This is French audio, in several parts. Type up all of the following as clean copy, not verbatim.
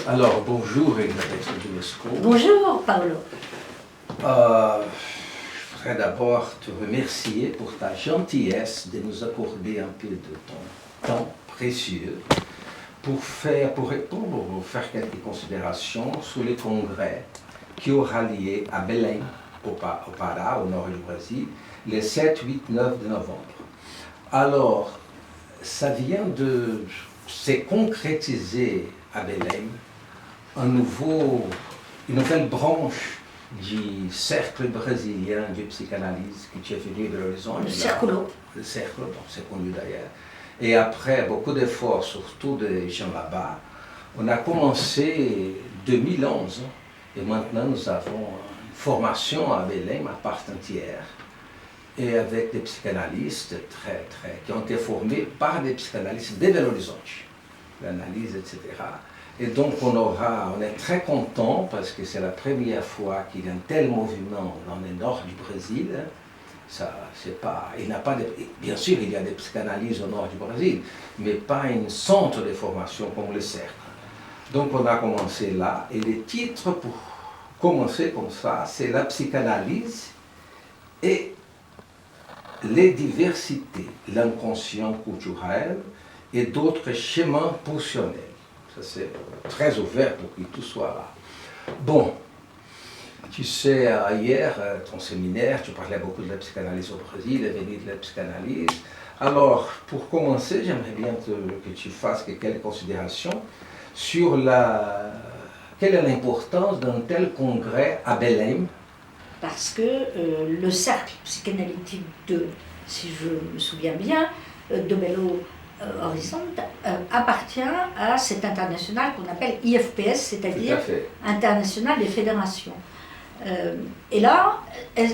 Alors, bonjour Elisabeth Duesco. Bonjour Paolo. Je voudrais d'abord te remercier pour ta gentillesse de nous accorder un peu de ton temps précieux pour répondre ou faire quelques considérations sur le congrès qui aura lieu à Belém, au Pará, au nord du Brésil, les 7, 8, 9 de novembre. Alors, ça vient de se concrétiser à Belém une nouvelle branche du cercle brésilien de psychanalyse qui est venu de l'horizon. Le cercle, c'est connu d'ailleurs. Et après beaucoup d'efforts, surtout de gens là-bas, on a commencé 2011 et maintenant nous avons une formation à Belém à part entière et avec des psychanalystes qui ont été formés par des psychanalystes de Belo Horizonte, l'analyse, etc. Et donc on est très content parce que c'est la première fois qu'il y a un tel mouvement dans le nord du Brésil. Bien sûr, il y a des psychanalyses au nord du Brésil, mais pas un centre de formation comme le cercle. Donc on a commencé là, et le titre pour commencer comme ça, c'est la psychanalyse et les diversités, l'inconscient culturel et d'autres schémas pulsionnels. Ça c'est très ouvert pour que tout soit là. Bon, tu sais, hier, ton séminaire, tu parlais beaucoup de la psychanalyse au Brésil, l'avenir de la psychanalyse. Alors, pour commencer, j'aimerais bien que tu fasses quelques considérations sur quelle est l'importance d'un tel congrès à Belém. Parce que le cercle psychanalytique si je me souviens bien, de Belo Horizonte appartient à cette internationale qu'on appelle IFPS, c'est-à-dire Internationale des fédérations. Et là,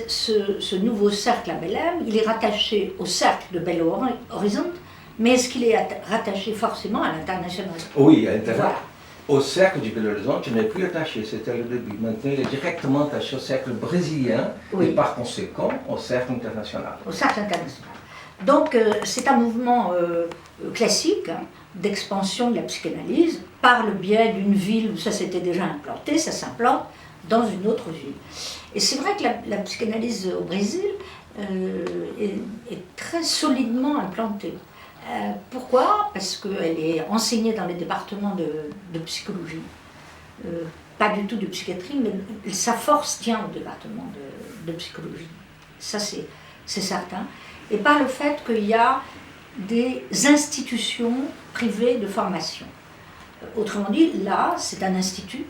ce nouveau cercle à Belém, il est rattaché au cercle de Belo Horizonte, mais est-ce qu'il est rattaché forcément à l'international? Oui, à l'international. Voilà. Au cercle du Belo Horizonte, il n'est plus attaché, c'était le début. Maintenant, il est directement attaché au cercle brésilien et par conséquent au cercle international. Au cercle international. Donc, c'est un mouvement classique d'expansion de la psychanalyse par le biais d'une ville où ça s'était déjà implanté, ça s'implante dans une autre ville. Et c'est vrai que la psychanalyse au Brésil est très solidement implantée. Pourquoi? Parce qu'elle est enseignée dans les départements de psychologie, pas du tout de psychiatrie, mais sa force tient au département de psychologie. Ça, c'est certain. Et par le fait qu'il y a des institutions privées de formation. Autrement dit, là, c'est un institut,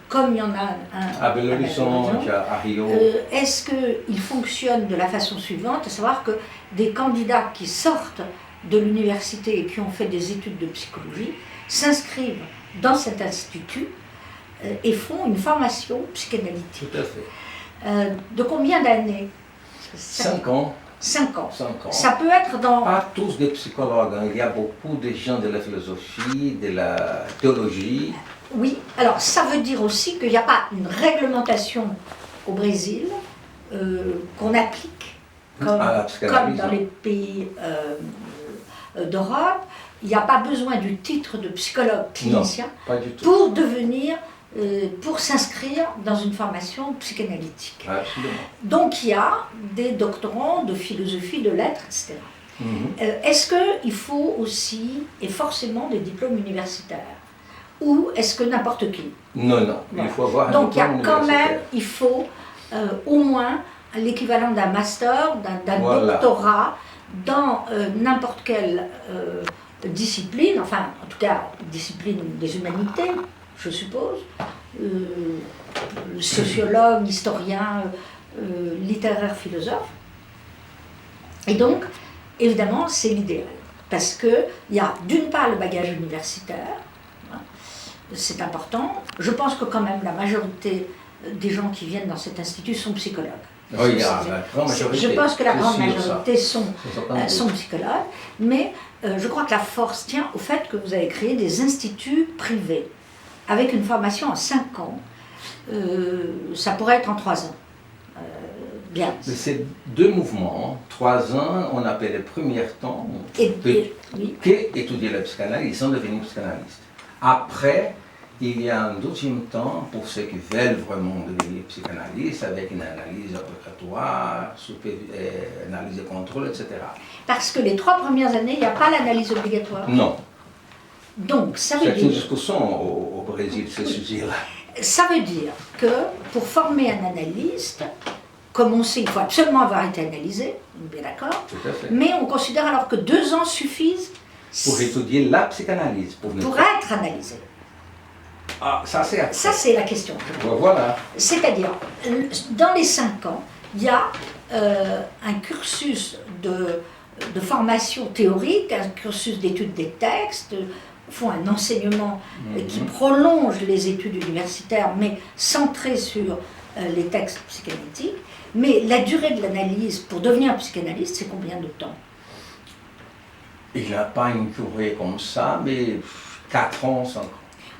comme il y en a un à Belo Horizonte, à Rio. Est-ce qu'il fonctionne de la façon suivante, à savoir que des candidats qui sortent de l'université et qui ont fait des études de psychologie s'inscrivent dans cet institut et font une formation psychanalytique. Tout à fait. De combien d'années? 5 ans. 5 ans. 5 ans. Ça peut être dans... Pas tous des psychologues, hein. Il y a beaucoup de gens de la philosophie, de la théologie. Oui, alors ça veut dire aussi qu'il n'y a pas une réglementation au Brésil qu'on applique comme dans les pays d'Europe. Il n'y a pas besoin du titre de psychologue clinicien pour devenir, pour s'inscrire dans une formation psychanalytique. Absolument. Donc il y a des doctorants de philosophie, de lettres, etc. Est-ce qu'il faut aussi et forcément des diplômes universitaires? Ou est-ce que n'importe qui? Non, il faut avoir un donc il y a diplôme quand même, il faut au moins l'équivalent d'un master, d'un doctorat dans n'importe quelle discipline, enfin en tout cas discipline des humanités, je suppose, sociologue, historien, littéraire, philosophe. Et donc, évidemment, c'est l'idéal. Parce qu'il y a d'une part le bagage universitaire, c'est important. Je pense que quand même la majorité des gens qui viennent dans cet institut sont psychologues. Oui, il y a la grande majorité. Je pense que la grande majorité sont psychologues, mais je crois que la force tient au fait que vous avez créé des instituts privés avec une formation en 5 ans. Ça pourrait être en 3 ans. Bien. Mais c'est 2 mouvements. 3 ans, on appelle les premiers temps qui étudiaient la psychanalyse, ils sont devenus psychanalystes. Après, il y a un deuxième temps pour ceux qui veulent vraiment devenir psychanalystes avec une analyse obligatoire, analyse de contrôle, etc. Parce que les 3 premières années, il n'y a pas l'analyse obligatoire. Non. Donc, ça veut C'est une dire... discussion au Brésil, ce sujet-là. Ça veut dire que pour former un analyste, comme on sait, il faut absolument avoir été analysé, on est bien d'accord, Tout à fait. mais on considère alors que 2 ans suffisent Pour étudier la psychanalyse. Pour être analysé. Ah, ça c'est après. Ça, c'est la question. Voilà. C'est-à-dire, dans les 5 ans, il y a un cursus de formation théorique, un cursus d'étude des textes, font un enseignement qui prolonge les études universitaires, mais centré sur les textes psychanalytiques. Mais la durée de l'analyse pour devenir psychanalyste, c'est combien de temps? Il n'a pas une durée comme ça, mais 4 ans, 5 ans.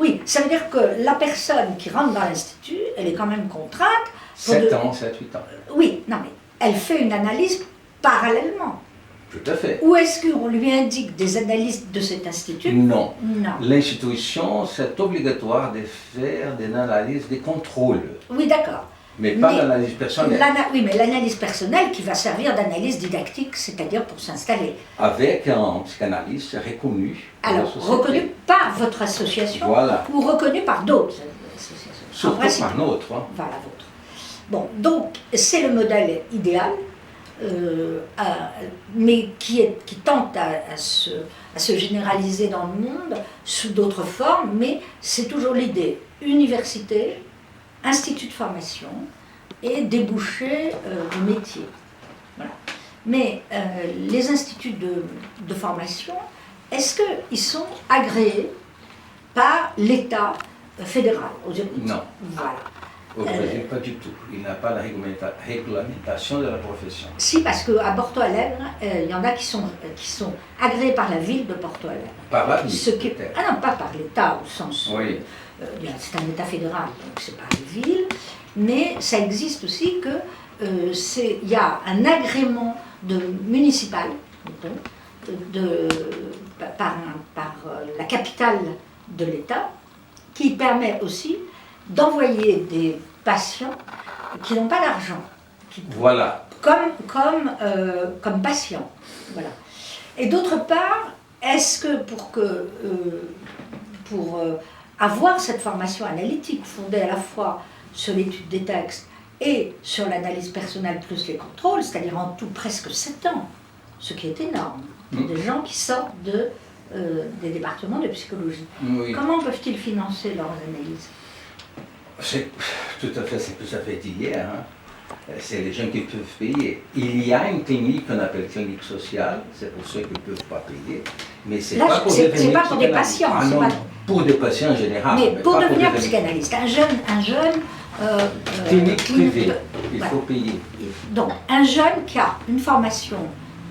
Oui, ça veut dire que la personne qui rentre dans l'institut, elle est quand même contrainte. 7 ans, 7, 8 ans. Oui, non mais elle fait une analyse parallèlement. Tout à fait. Ou est-ce qu'on lui indique des analystes de cet institut? Non. Non. L'institution, c'est obligatoire de faire des analyses de contrôle, Oui, d'accord. mais pas l'analyse personnelle. Oui, mais l'analyse personnelle qui va servir d'analyse didactique, c'est-à-dire pour s'installer. Avec un psychanalyste reconnu. Alors, reconnu par votre association, voilà. Ou reconnu par d'autres associations. Surtout par notre. Hein. Voilà, vôtre. Bon, donc, c'est le modèle idéal, mais qui tente à se généraliser dans le monde sous d'autres formes, mais c'est toujours l'idée. Université, institut de formation et débouché de métier. Voilà. Mais les instituts de formation, est-ce qu'ils sont agréés par l'État fédéral aux États-Unis? Non. Voilà. Au Brésil, pas du tout. Il n'a pas la réglementation de la profession. Si, parce qu'à Porto Alegre, il y en a qui sont agréés par la ville de Porto Alegre. Par la ville, Ah non, pas par l'État, au sens... Oui. C'est un État fédéral, donc c'est par les villes. Mais ça existe aussi que il y a un agrément municipal par la capitale de l'État qui permet aussi d'envoyer des patients qui n'ont pas d'argent. Voilà. Comme patients. Voilà. Et d'autre part, est-ce que pour avoir cette formation analytique fondée à la fois sur l'étude des textes et sur l'analyse personnelle plus les contrôles, c'est-à-dire en tout presque 7 ans, ce qui est énorme, des gens qui sortent des départements de psychologie. Oui. Comment peuvent-ils financer leurs analyses? C'est tout à fait ce que ça fait hier. Hein. C'est les gens qui peuvent payer. Il y a une clinique qu'on appelle clinique sociale, c'est pour ceux qui ne peuvent pas payer, mais c'est pas pour c'est pas pour des patients. Ah, non, pour des patients en général. Mais pour devenir psychanalyste, un jeune clinique privée, il faut payer. Donc, un jeune qui a une formation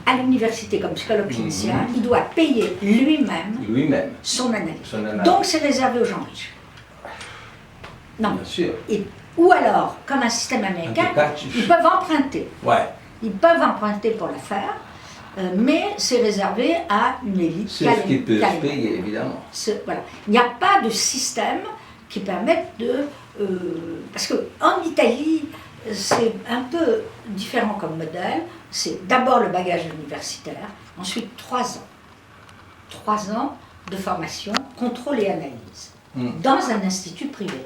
à l'université comme psychologue clinicien, il doit payer lui-même son analyse. Donc, c'est réservé aux gens riches. Non. Bien sûr. Ou alors, comme un système américain, ils peuvent emprunter. Ouais. Ils peuvent emprunter pour la faire, mais c'est réservé à une élite. Ceux qui peuvent payer, évidemment. Voilà. Il n'y a pas de système qui permette de... parce qu'en Italie, c'est un peu différent comme modèle. C'est d'abord le bagage universitaire, ensuite 3 ans. 3 ans de formation, contrôle et analyse. Dans un institut privé.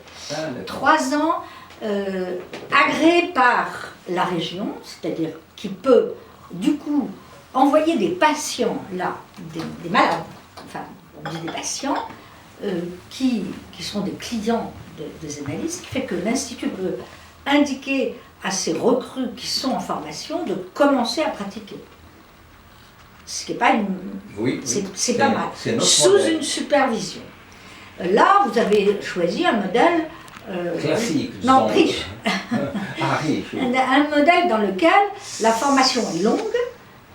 3 ans agréés par la région, c'est-à-dire qui peut du coup envoyer des patients là, des malades, enfin on dit des patients, qui sont des clients des analystes, qui fait que l'Institut peut indiquer à ces recrues qui sont en formation de commencer à pratiquer. Ce qui n'est pas une... Oui, c'est pas mal. Sous une supervision. Là, vous avez choisi un modèle... classique. Non, riche. Riche. Oui. Un modèle dans lequel la formation est longue,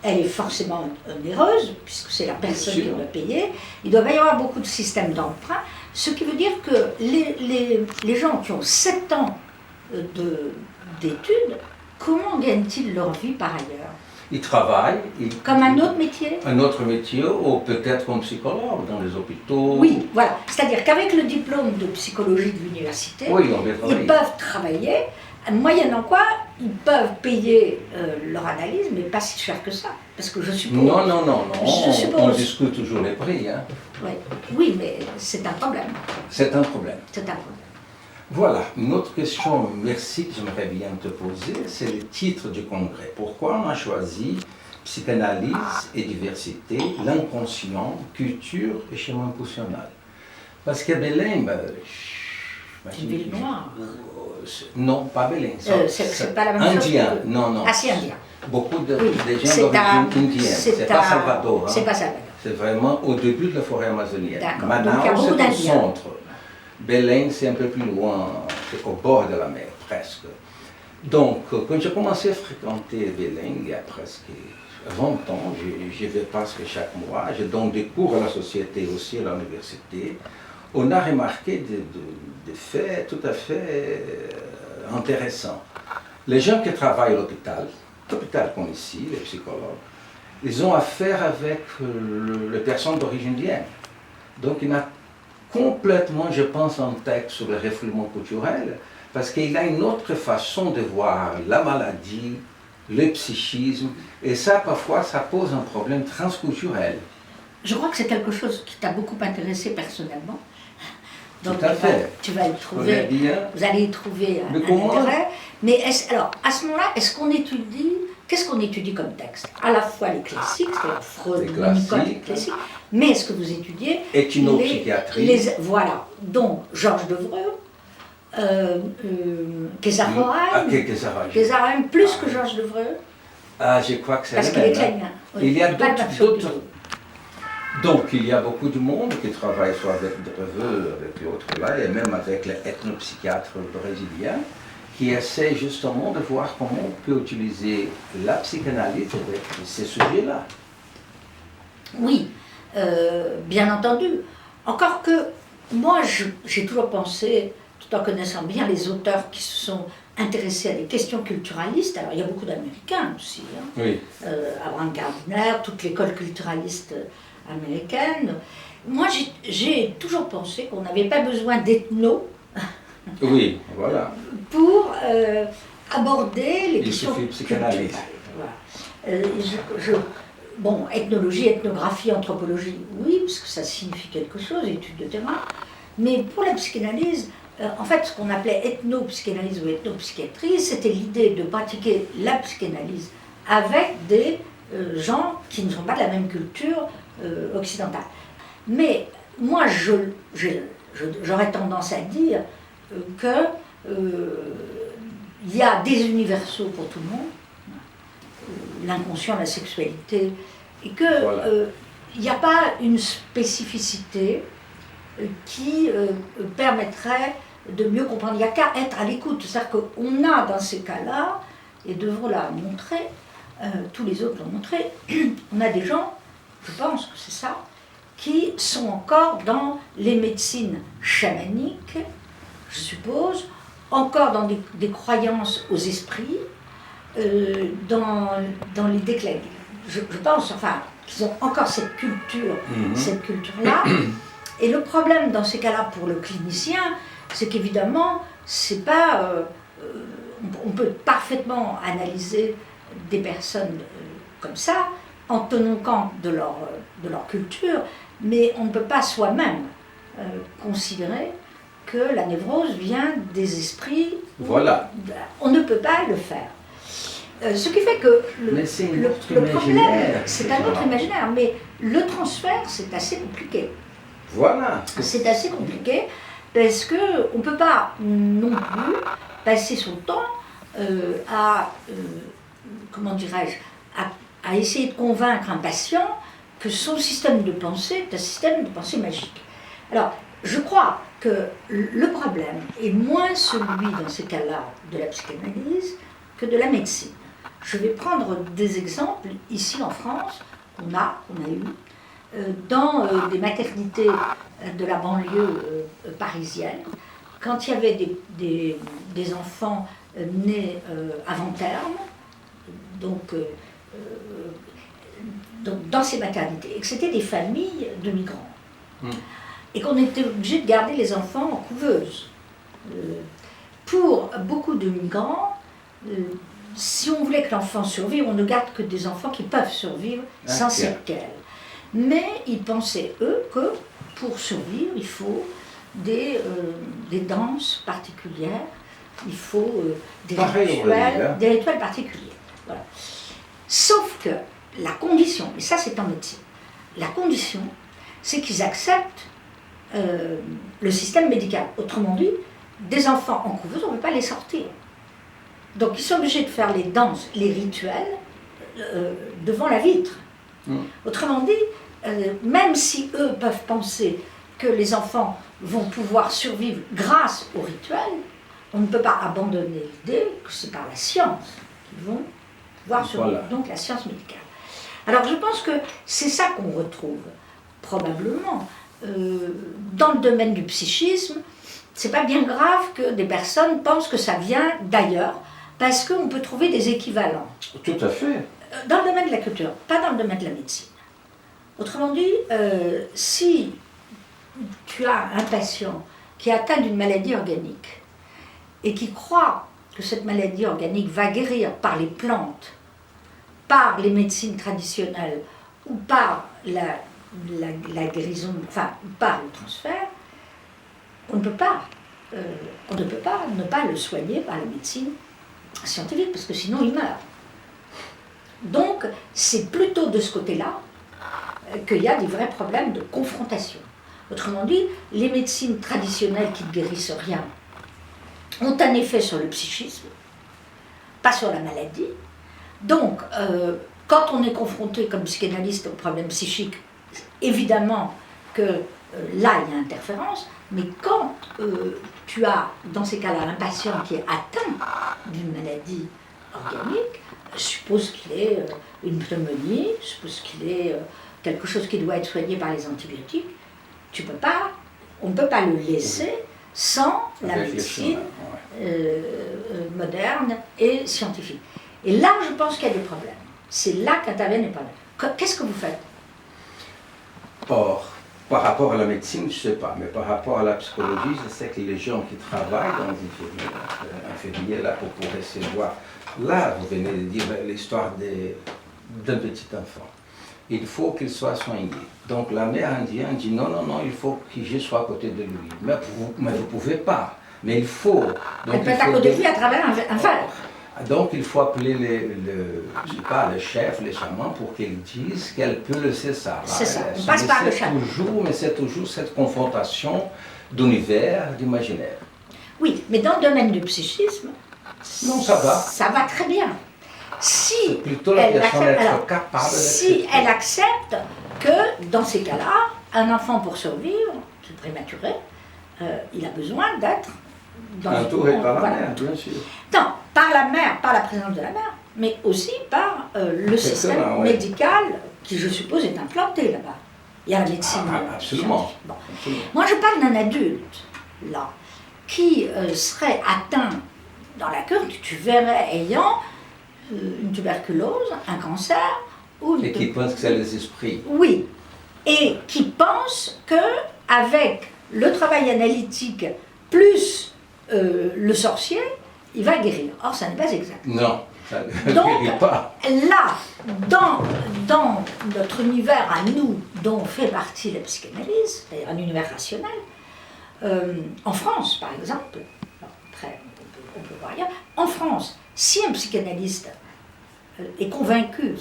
elle est forcément onéreuse, puisque c'est la personne qui doit payer. Il doit y avoir beaucoup de systèmes d'emprunt, ce qui veut dire que les gens qui ont 7 ans d'études, comment gagnent-ils leur vie par ailleurs? Il travaille. Comme un autre métier? Un autre métier, ou peut-être comme psychologue dans les hôpitaux. Oui, voilà. C'est-à-dire qu'avec le diplôme de psychologie de l'université, oui, ils peuvent travailler, moyennant quoi ils peuvent payer leur analyse, mais pas si cher que ça. Parce que je suppose... Non. On discute toujours les prix. Hein. Oui, mais c'est un problème. C'est un problème. C'est un problème. Voilà, une autre question, merci, que j'aimerais bien te poser, c'est le titre du congrès. Pourquoi on a choisi psychanalyse et diversité, l'inconscient, culture et schéma impulsionnel? Parce que Belém, c'est une ville noire. Non, pas Belém. C'est pas la même chose. Indien, non. Ah, c'est indien. Beaucoup de gens d'origine indienne. C'est pas Salvador. C'est pas Salvador. C'est vraiment au début de la forêt amazonienne. Manaus, c'est au centre. Belém, c'est un peu plus loin, c'est au bord de la mer, presque. Donc, quand j'ai commencé à fréquenter Belém, il y a presque 20 ans, je vais presque chaque mois, je donne des cours à la société, aussi à l'université. On a remarqué des faits tout à fait intéressants. Les gens qui travaillent à l'hôpital comme ici, les psychologues, ils ont affaire avec les personnes d'origine indienne. Donc, il y a complètement, je pense, un texte sur le refoulement culturel, parce qu'il a une autre façon de voir la maladie, le psychisme, et ça, parfois, ça pose un problème transculturel. Je crois que c'est quelque chose qui t'a beaucoup intéressé personnellement. Donc, tout à fait. Tu vas y trouver, vous allez y trouver un intérêt. Mais alors, à ce moment-là, est-ce qu'on étudie, qu'est-ce qu'on étudie comme texte? À la fois les classiques, c'est-à-dire Freud, Winnicott, les classiques, mais est-ce que vous étudiez Ethnopsychiatrie. Voilà, donc Georges Devreux, Kesarheim, plus que Georges Devreux. Ah, je crois que c'est parce qu'il est italien. Il y a d'autres. Donc, il y a beaucoup de monde qui travaille soit avec Devreux, avec l'autre là, et même avec les ethnopsychiatres brésiliens, qui essaient justement de voir comment on peut utiliser la psychanalyse avec ces sujets-là. Oui, bien entendu. Encore que moi, j'ai toujours pensé, tout en connaissant bien les auteurs qui se sont intéressés à des questions culturalistes, alors il y a beaucoup d'Américains aussi, hein. Oui. Abraham Gardner, toute l'école culturaliste américaine. Moi, j'ai toujours pensé qu'on n'avait pas besoin d'ethno. Oui, voilà. Pour aborder les questions culturelles. Voilà. Bon, ethnologie, ethnographie, anthropologie, oui, parce que ça signifie quelque chose, étude de terrain. Mais pour la psychanalyse, en fait, ce qu'on appelait ethnopsychanalyse ou ethnopsychiatrie, c'était l'idée de pratiquer la psychanalyse avec des gens qui ne sont pas de la même culture occidentale. Mais moi, j'aurais tendance à dire qu'il y a des universaux pour tout le monde, l'inconscient, la sexualité, et qu'il n'y a pas une spécificité qui permettrait de mieux comprendre. Il n'y a qu'à être à l'écoute. C'est-à-dire qu'on a dans ces cas-là, et Devreux l'a montré, tous les autres l'ont montré, on a des gens, je pense que c'est ça, qui sont encore dans les médecines chamaniques, je suppose, encore dans des croyances aux esprits, dans l'idée que je pense, enfin, qu'ils ont encore cette culture-là. Et le problème dans ces cas-là pour le clinicien, c'est qu'évidemment, c'est pas, on peut parfaitement analyser des personnes comme ça, en tenant compte de leur culture, mais on ne peut pas soi-même considérer que la névrose vient des esprits. Voilà. On ne peut pas le faire. Ce qui fait que le problème, c'est un autre imaginaire, mais le transfert, c'est assez compliqué. Voilà. C'est assez compliqué parce qu'on ne peut pas non plus passer son temps comment dirais-je, à essayer de convaincre un patient que son système de pensée est un système de pensée magique. Alors, je crois que le problème est moins celui, dans ces cas-là, de la psychanalyse que de la médecine. Je vais prendre des exemples. Ici en France, on a eu, dans des maternités de la banlieue parisienne, quand il y avait des enfants nés avant terme, donc donc dans ces maternités, et que c'était des familles de migrants, et qu'on était obligé de garder les enfants en couveuse. Pour beaucoup de migrants, si on voulait que l'enfant survive, on ne garde que des enfants qui peuvent survivre sans séquelles. Mais ils pensaient, eux, que pour survivre, il faut des danses particulières, il faut des rituels particuliers. Voilà. Sauf que la condition, et ça c'est en médecine, la condition, c'est qu'ils acceptent le système médical. Autrement dit, des enfants en couveuse, on ne peut pas les sortir. Donc ils sont obligés de faire les danses, les rituels devant la vitre. Autrement dit, même si eux peuvent penser que les enfants vont pouvoir survivre grâce au rituel, on ne peut pas abandonner l'idée que c'est par la science qu'ils vont pouvoir survivre, donc la science médicale. Alors je pense que c'est ça qu'on retrouve probablement dans le domaine du psychisme. C'est pas bien grave que des personnes pensent que ça vient d'ailleurs, parce qu'on peut trouver des équivalents. Tout à fait. Dans le domaine de la culture, pas dans le domaine de la médecine. Autrement dit, si tu as un patient qui est atteint d'une maladie organique et qui croit que cette maladie organique va guérir par les plantes, par les médecines traditionnelles ou par la guérison, enfin par le transfert, on ne peut pas ne pas le soigner par la médecine scientifique, parce que sinon il meurt. Donc c'est plutôt de ce côté-là qu'il y a des vrais problèmes de confrontation. Autrement dit, les médecines traditionnelles qui ne guérissent rien ont un effet sur le psychisme, pas sur la maladie. Donc, quand on est confronté comme psychanalyste au problème psychique, évidemment que là, il y a interférence, mais quand tu as, dans ces cas-là, un patient qui est atteint d'une maladie organique, suppose qu'il ait une pneumonie, suppose qu'il ait quelque chose qui doit être soigné par les antibiotiques, on ne peut pas le laisser sans la médecine moderne et scientifique. Et là, je pense qu'il y a des problèmes. C'est là qu'interviennent les problèmes. Qu'est-ce que vous faites? Or, par rapport à la médecine, je ne sais pas, mais par rapport à la psychologie, je sais que les gens qui travaillent dans les infirmiers, là, pour recevoir, là, vous venez de dire l'histoire d'un petit enfant. Il faut qu'il soit soigné. Donc la mère indienne dit non, il faut que je sois à côté de lui. Mais vous ne pouvez pas. Mais il faut. Donc, elle peut être à côté de lui à travers un verre. Donc il faut appeler le chef, les chamans, pour qu'ils disent qu'elle peut laisser ça. C'est ça, on passe par le chaman. Mais c'est toujours cette confrontation d'univers, d'imaginaire. Oui, mais dans le domaine du psychisme, non, ça va. Ça va très bien. Si plutôt la personne être capable si elle accepte que, dans ces cas-là, un enfant pour survivre, c'est prématuré, il a besoin d'être entouré par la mère, bien sûr. Non, par la mère, par la présence de la mère, mais aussi par le système médical qui, je suppose, est implanté là-bas. Il y a la médecine. Absolument. Bon. Absolument. Moi, je parle d'un adulte, là, qui serait atteint dans la cure, que tu verrais ayant une tuberculose, un cancer, ou et qui pense que c'est les esprits. Oui, et qui pense qu'avec le travail analytique plus le sorcier, il va guérir. Or, ça n'est pas exact. Non, ça ne guérit pas. Là, dans notre univers à nous, dont fait partie la psychanalyse, c'est-à-dire un univers rationnel, en France, par exemple, après, on peut voir ailleurs, en France, si un psychanalyste est convaincu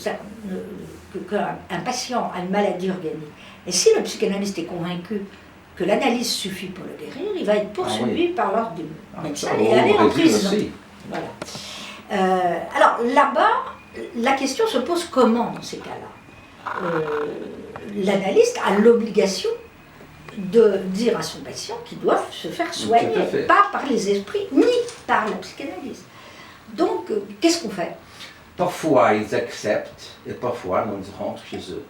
qu'un patient a une maladie organique, et si le psychanalyste est convaincu que l'analyse suffit pour le guérir, il va être poursuivi par l'ordre du médecin et aller en prison. Voilà. Alors là-bas, la question se pose comment dans ces cas-là? L'analyste a l'obligation de dire à son patient qu'il doit se faire soigner, pas par les esprits, ni par la psychanalyse. Donc, qu'est-ce qu'on fait? Parfois, ils acceptent, et parfois, on rentre chez eux.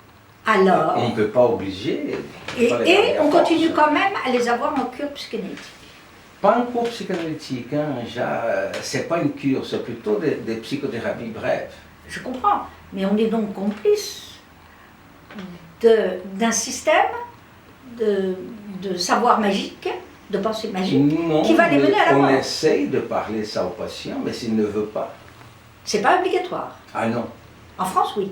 Alors, on ne peut pas obliger. Et on continue quand même à les avoir en cure psychanalytique. Pas en cours psychanalytique, hein, c'est pas une cure, c'est plutôt des psychothérapies brèves. Je comprends, Mais on est donc complice d'un système de savoir magique, de pensée magique, Non, qui va les mener à la on mort. essaye de parler ça au patient, mais s'il ne veut pas. C'est pas obligatoire. Ah non. En France, oui.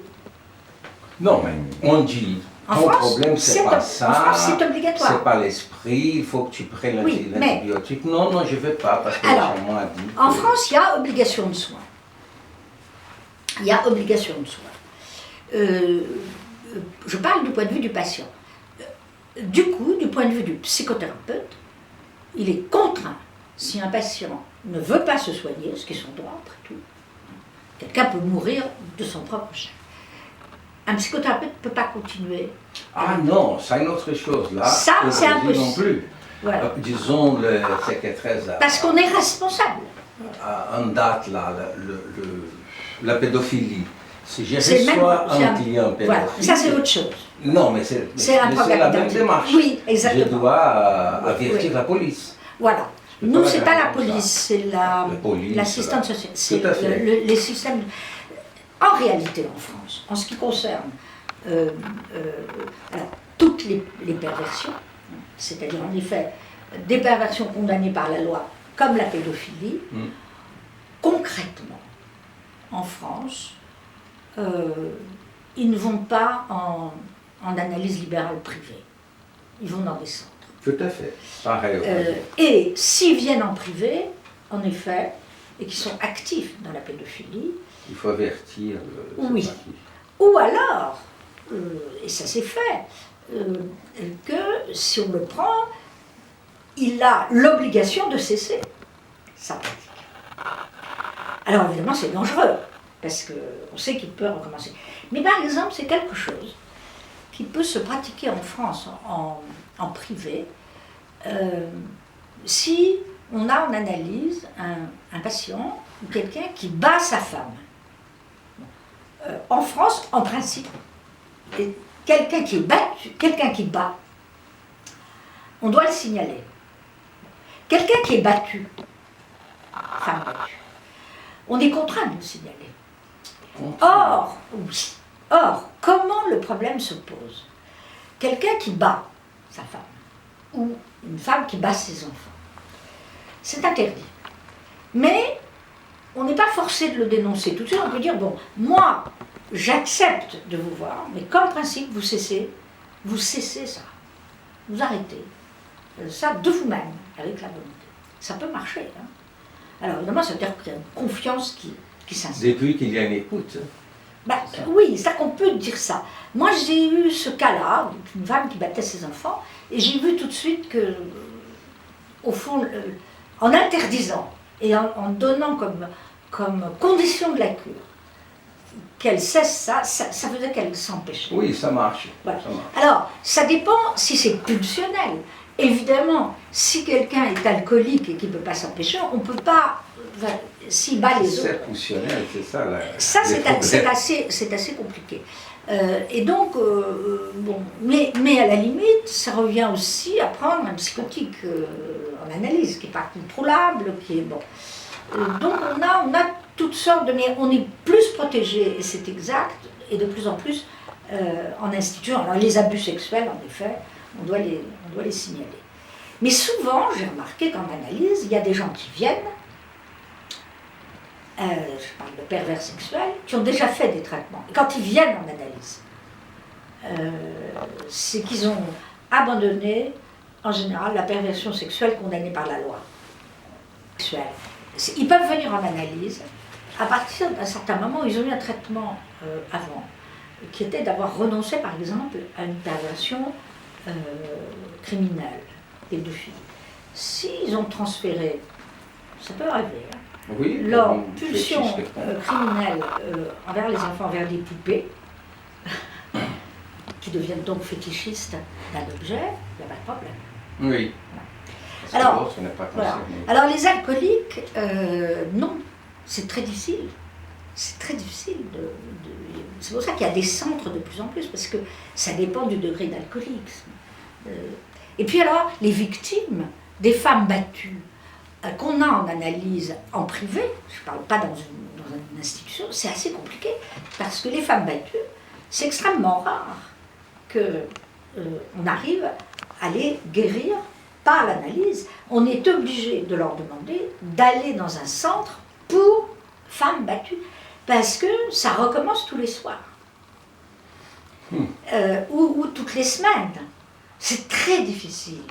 Non, mais on dit, En ton France, problème c'est pas en ça, France, c'est obligatoire. c'est pas l'esprit, il faut que tu prennes Oui, mais- l'antibiotique. Non, non, je ne vais pas parce que Alors, le m'a dit. En que- France, il y a obligation de soins. Il y a obligation de soins. Je parle du point de vue du patient. Du coup, du point de vue du psychothérapeute, il est contraint, si un patient ne veut pas se soigner, ce qui est son droit après tout, quelqu'un peut mourir de son propre chef. Un psychothérapeute ne peut pas continuer. Ah non, c'est une autre chose là. Ça, au c'est Brésil impossible. non plus. Voilà. Disons, le secrétaire Parce qu'on est responsable. en date là, la pédophilie. Si je C'est même- reçois c'est un client pédophile. Voilà, ça c'est autre chose. Non, mais c'est C'est un mais problème la même d'identité. démarche. Oui, Je exactement. dois avertir Oui. la police. Voilà. Je peux Nous, pas c'est la pas la faire comme ça. police, c'est police, l'assistante sociale. C'est Tout à fait. les systèmes. En réalité, en France, en ce qui concerne alors, toutes les perversions, c'est-à-dire en effet des perversions condamnées par la loi, comme la pédophilie, concrètement, en France, ils ne vont pas en analyse libérale privée. Ils vont dans des centres. Tout à fait. Pareil. au Brésil. Et s'ils viennent en privé, en effet, et qui sont actifs dans la pédophilie, Il faut avertir. Oui. c'est pas qui. ou alors, et ça s'est fait, que si on le prend, il a l'obligation de cesser sa pratique. Alors évidemment, c'est dangereux, parce qu'on sait qu'il peut recommencer. Mais par exemple, c'est quelque chose qui peut se pratiquer en France en privé, si on a en analyse un patient ou quelqu'un qui bat sa femme. En France, en principe, quelqu'un qui est battu, quelqu'un qui bat, on doit le signaler. Quelqu'un qui est battu, femme battue, on est contraint de le signaler. Or, oui. Or, comment le problème se pose? Quelqu'un qui bat sa femme, ou une femme qui bat ses enfants, c'est interdit. Mais on n'est pas forcé de le dénoncer. Tout de suite, on peut dire, bon, moi, j'accepte de vous voir, mais comme principe, vous cessez ça. Vous arrêtez. Ça de vous-même, avec la volonté. Ça peut marcher. Hein. Alors, évidemment, ça veut dire qu'il y a une confiance qui s'installe. Depuis qu'il y a une écoute. Bah, oui, c'est ça qu'on peut dire ça. Moi, j'ai eu ce cas-là, une femme qui battait ses enfants, et j'ai vu tout de suite que, au fond, en interdisant et en donnant comme condition de la cure qu'elle cesse ça faisait qu'elle s'empêchait. Oui, ça marche. Voilà. Ça marche. Alors, ça dépend si c'est pulsionnel. Évidemment, si quelqu'un est alcoolique et qu'il ne peut pas s'empêcher, on ne peut pas, s'il bat les autres. C'est pulsionnel, c'est ça. Ça, les problèmes. c'est assez compliqué. Et donc, bon, mais à la limite, ça revient aussi à prendre un psychotique en analyse, qui n'est pas contrôlable, qui est bon. Donc, on a toutes sortes de... Mais on est plus protégé, et c'est exact, et de plus en plus en instituant. Alors, les abus sexuels, en effet, on doit les signaler. Mais souvent, j'ai remarqué qu'en analyse, il y a des gens qui viennent, je parle de pervers sexuels, qui ont déjà fait des traitements. Et quand ils viennent en analyse, c'est qu'ils ont abandonné, en général, la perversion sexuelle condamnée par la loi. Ils peuvent venir en analyse à partir d'un certain moment où ils ont eu un traitement avant, qui était d'avoir renoncé, par exemple, à une perversion criminelle, pédophile. S'ils ont transféré, ça peut arriver, hein, Oui, leur on pulsion fait ce qu'on- criminelle envers les enfants, envers des poupées, qui deviennent donc fétichistes d'un objet, il n'y a pas de problème. Oui. Parce que Alors, l'autre n'est pas Voilà. concerné. Alors les alcooliques, non, c'est très difficile. C'est très difficile. C'est pour ça qu'il y a des centres de plus en plus, parce que ça dépend du degré d'alcoolisme. Et puis alors, les victimes, des femmes battues, qu'on a en analyse en privé, je ne parle pas dans une institution, c'est assez compliqué, parce que les femmes battues, c'est extrêmement rare qu'on arrive à les guérir par l'analyse. On est obligé de leur demander d'aller dans un centre pour femmes battues, parce que ça recommence tous les soirs, ou toutes les semaines. C'est très difficile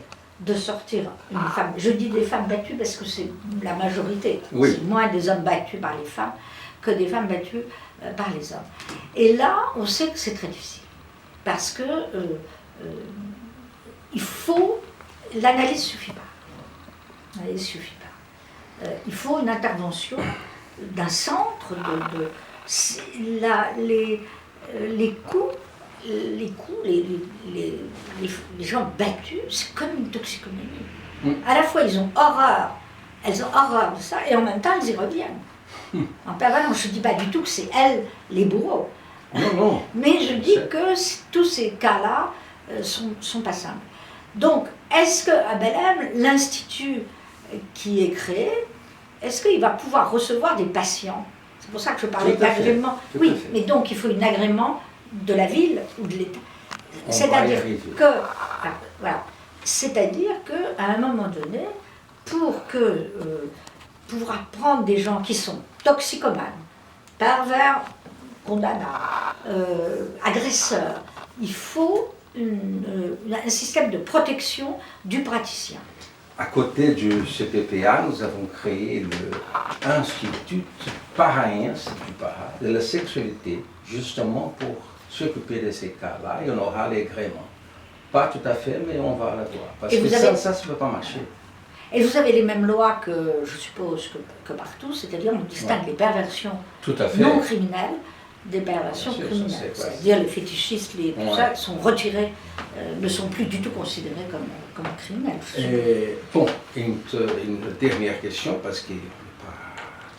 de sortir une femme. Je dis des femmes battues parce que c'est la majorité. Oui. C'est moins des hommes battus par les femmes que des femmes battues par les hommes. Et là, on sait que c'est très difficile, parce que il faut... L'analyse ne suffit pas. L'analyse suffit pas. Il faut une intervention d'un centre, les coups, les gens battus, c'est comme une toxicomanie. À la fois, elles ont horreur de ça, et en même temps, elles y reviennent. En permanence, je ne dis pas du tout que c'est elles les bourreaux. Non. Mais je dis que tous ces cas-là sont pas simples. Donc, est-ce qu'à Belém, l'institut qui est créé, est-ce qu'il va pouvoir recevoir des patients? C'est pour ça que je parlais d'agrément. Oui, mais donc il faut un agrément de la ville ou de l'État. C'est-à-dire que, voilà, c'est-à-dire qu'à un moment donné, pour pouvoir prendre des gens qui sont toxicomanes, pervers, condamnables, agresseurs, il faut un système de protection du praticien. À côté du CPPA, nous avons créé l'Institut paraïen de la sexualité, justement pour s'occuper de ces cas-là, et on aura l'agrément. Pas tout à fait, mais on va l'avoir. Parce que ça ne peut pas marcher. Et vous avez les mêmes lois que, je suppose, que partout, c'est-à-dire on distingue les perversions non criminelles des perversions criminelles. C'est-à-dire les fétichistes, tout ça, sont retirés, ne sont plus du tout considérés comme criminels. Bon, une dernière question, parce qu'il n'est pas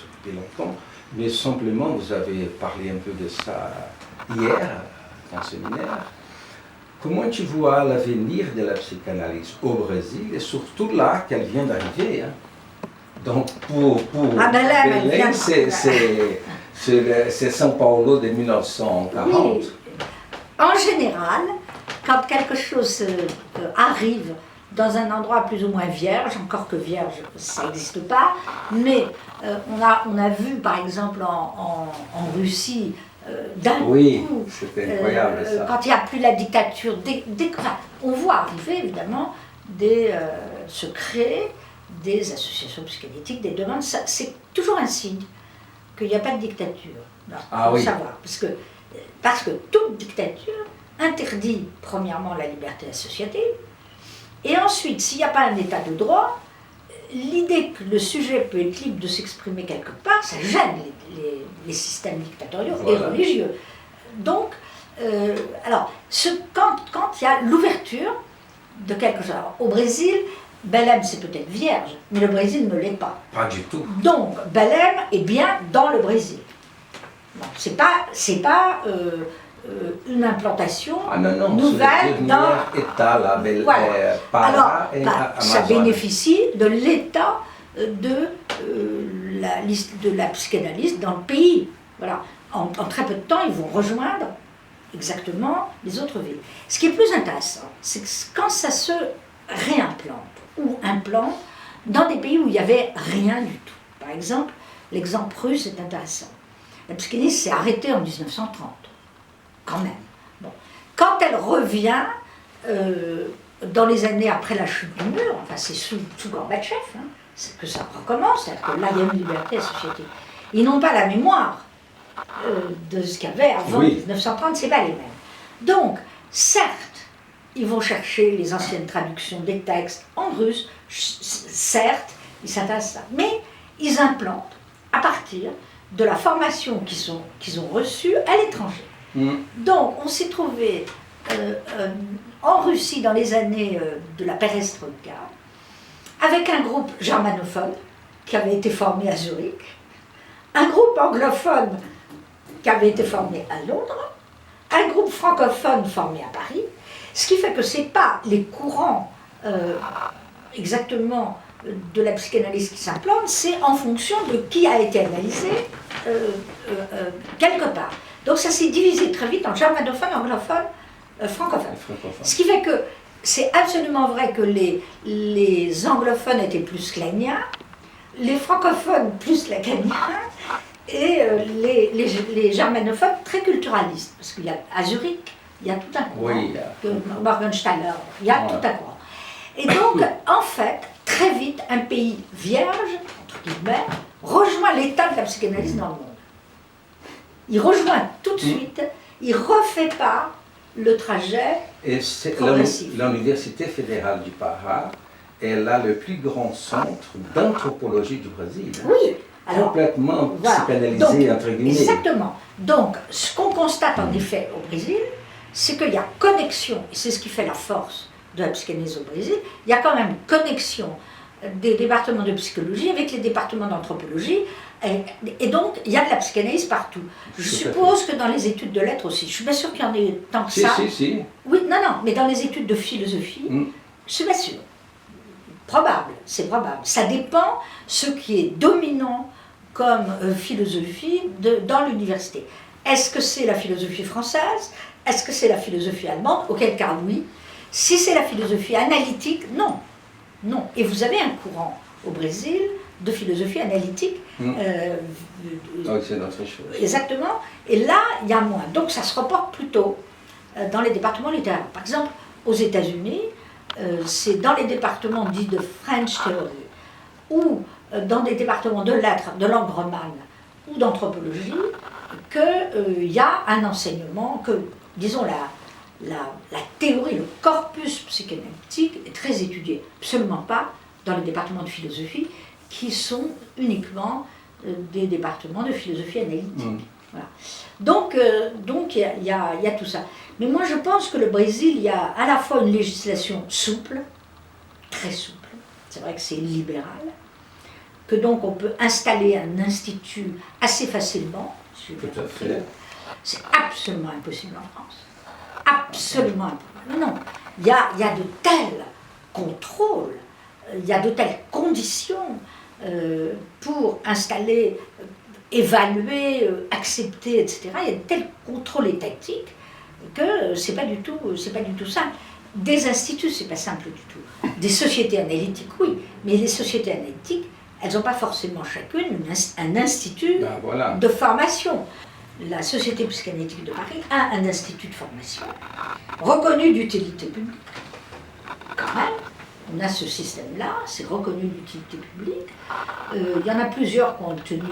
occupé longtemps, mais simplement, vous avez parlé un peu de ça hier, dans le séminaire. Comment tu vois l'avenir de la psychanalyse au Brésil, et surtout là qu'elle vient d'arriver, hein? Donc pour Belém, c'est São Paulo de 1940. Oui. En général, quand quelque chose arrive dans un endroit plus ou moins vierge, encore que vierge, ça n'existe pas, mais on a vu par exemple en Russie, d'un coup, c'était incroyable ça. Quand il n'y a plus la dictature, on voit arriver évidemment se créer des associations psychanalytiques, des demandes, c'est toujours un signe qu'il n'y a pas de dictature. Il faut savoir, parce que toute dictature interdit premièrement la liberté associative, et ensuite, s'il n'y a pas un état de droit, l'idée que le sujet peut être libre de s'exprimer quelque part, ça gêne les systèmes dictatoriaux et religieux. Donc, quand il y a l'ouverture de quelque chose, alors, au Brésil, Belém c'est peut-être vierge, mais le Brésil ne l'est pas. Pas du tout. Donc, Belém est bien dans le Brésil. Bon, c'est pas une implantation nouvelle dans État, ça bénéficie de l'état de la psychanalyse dans le pays. Voilà. En très peu de temps, ils vont rejoindre exactement les autres villes. Ce qui est plus intéressant, c'est que quand ça se réimplante ou implante dans des pays où il n'y avait rien du tout. Par exemple, l'exemple russe est intéressant. La psychanalyse s'est arrêtée en 1930. Quand même. Bon. Quand elle revient dans les années après la chute du mur, enfin c'est sous Gorbatchev, c'est que ça recommence, c'est-à-dire que là il y a une liberté associative. Ils n'ont pas la mémoire de ce qu'il y avait avant 1930, c'est pas les mêmes. Donc, certes, ils vont chercher les anciennes traductions des textes en russe, certes, ils s'intéressent à ça, mais ils implantent à partir de la formation qu'ils ont reçue à l'étranger. Donc, on s'est trouvé en Russie dans les années de la perestroïka, avec un groupe germanophone qui avait été formé à Zurich, un groupe anglophone qui avait été formé à Londres, un groupe francophone formé à Paris, ce qui fait que ce n'est pas les courants exactement de la psychanalyse qui s'implantent, c'est en fonction de qui a été analysé quelque part. Donc ça s'est divisé très vite en germanophone, anglophone, francophone. Ce qui fait que c'est absolument vrai que les anglophones étaient plus cléniens, les francophones plus lacaniens, et les germanophones très culturalistes. Parce qu'il y a à Zurich, il y a tout un courant, oui, Morgenstern, il y a tout un courant. Et donc, en fait, très vite, un pays vierge, entre guillemets, rejoint l'état de la psychanalyse dans le monde. Il rejoint tout de suite, il ne refait pas le trajet progressif. L'Université fédérale du Pará, elle a le plus grand centre d'anthropologie du Brésil. Oui. Alors, complètement psychanalysé, donc, entre guillemets. Exactement. Donc, ce qu'on constate en effet au Brésil, c'est qu'il y a connexion, et c'est ce qui fait la force de la psychanalyse au Brésil, il y a quand même connexion des départements de psychologie avec les départements d'anthropologie, et donc il y a de la psychanalyse partout. Je suppose que dans les études de lettres aussi, je suis pas sûre qu'il y en ait tant que ça. Si. Oui, non, mais dans les études de philosophie, je suis pas sûre. Probable, c'est probable. Ça dépend ce qui est dominant comme philosophie dans l'université. Est-ce que c'est la philosophie française? Est-ce que c'est la philosophie allemande? Auquel cas, oui. Si c'est la philosophie analytique, non. Non. Et vous avez un courant au Brésil de philosophie analytique. C'est notre chose. Exactement. Et là, il y a moins. Donc ça se reporte plutôt dans les départements littéraires. Par exemple, aux États-Unis, c'est dans les départements dits de French Theory ou dans des départements de lettres, de langue romane ou d'anthropologie qu'il y a un enseignement que, disons, la théorie, le corpus psychanalytique est très étudié. Absolument pas dans les départements de philosophie qui sont uniquement des départements de philosophie analytique. Voilà. Donc il y a tout ça. Mais moi je pense que le Brésil, il y a à la fois une législation souple, très souple, c'est vrai que c'est libéral, que donc on peut installer un institut assez facilement. Tout à fait. C'est absolument impossible en France. Absolument impossible. Non, il y a de tels contrôles, il y a de telles conditions pour installer, évaluer, accepter, etc. Il y a de tels contrôles étatiques que c'est pas du tout simple. Des instituts, c'est pas simple du tout. Des sociétés analytiques, oui, mais les sociétés analytiques, elles n'ont pas forcément chacune un institut de formation. La Société psychanalytique de Paris a un institut de formation reconnu d'utilité publique. Quand même, on a ce système-là, c'est reconnu d'utilité publique. Il y en a plusieurs qui ont obtenu